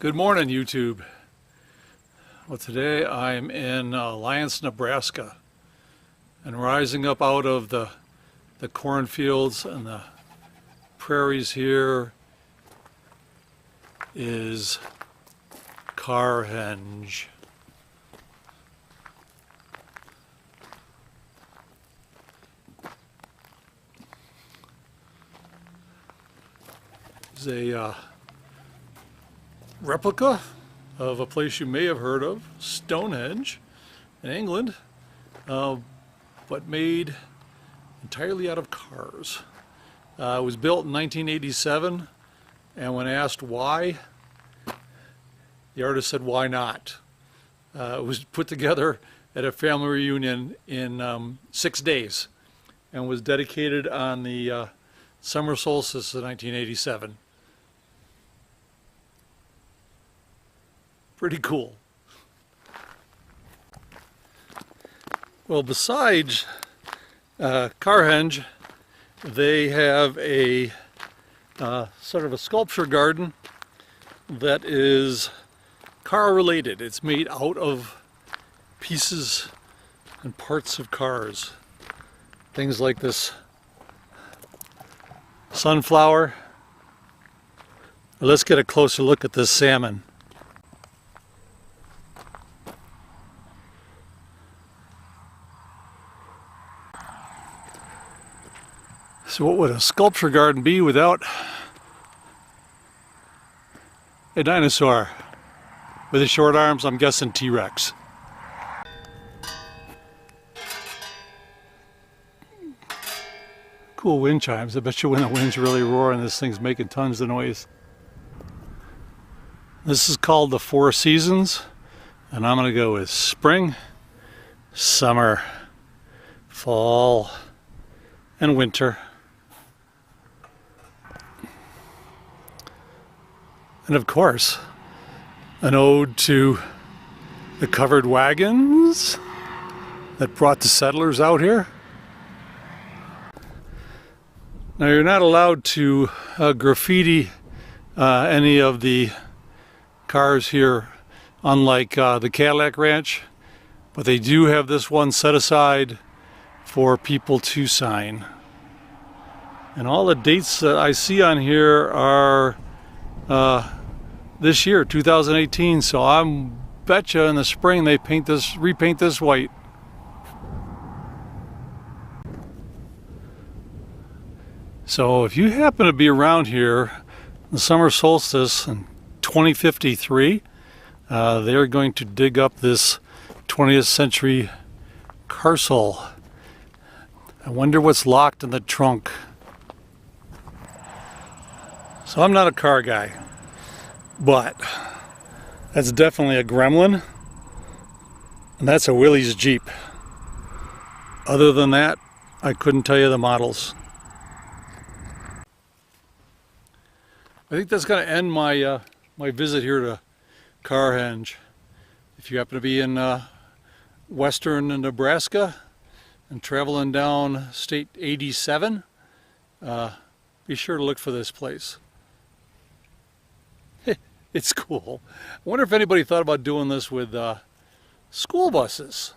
Good morning, YouTube. Well, today I'm in Alliance, Nebraska, and rising up out of the cornfields and the prairies here is Carhenge. It's a replica of a place you may have heard of, Stonehenge in England, but made entirely out of cars. It was built in 1987, and when asked why, the artist said, "Why not?" It was put together at a family reunion in 6 days and was dedicated on the summer solstice of 1987. Pretty cool. Well, besides Carhenge, they have a sort of a sculpture garden that is car related. It's made out of pieces and parts of cars. Things like this sunflower. Let's get a closer look at this salmon. So what would a sculpture garden be without a dinosaur with his short arms? I'm guessing T-Rex. Cool wind chimes. I bet you when the wind's really roaring, this thing's making tons of noise. This is called the Four Seasons, and I'm going to go with spring, summer, fall, and winter. And of course, an ode to the covered wagons that brought the settlers out here. Now, you're not allowed to graffiti any of the cars here, unlike the Cadillac Ranch, but they do have this one set aside for people to sign. And all the dates that I see on here are this year, 2018, so I betcha in the spring they repaint this white. So if you happen to be around here the summer solstice in 2053, they're going to dig up this 20th century carcel. I wonder what's locked in the trunk. So I'm not a car guy, but that's definitely a Gremlin, and that's a Willys Jeep. Other than that, I couldn't tell you the models. I think that's going to end my my visit here to Carhenge. If you happen to be in western Nebraska and traveling down State 87, be sure to look for this place. It's cool. I wonder if anybody thought about doing this with school buses.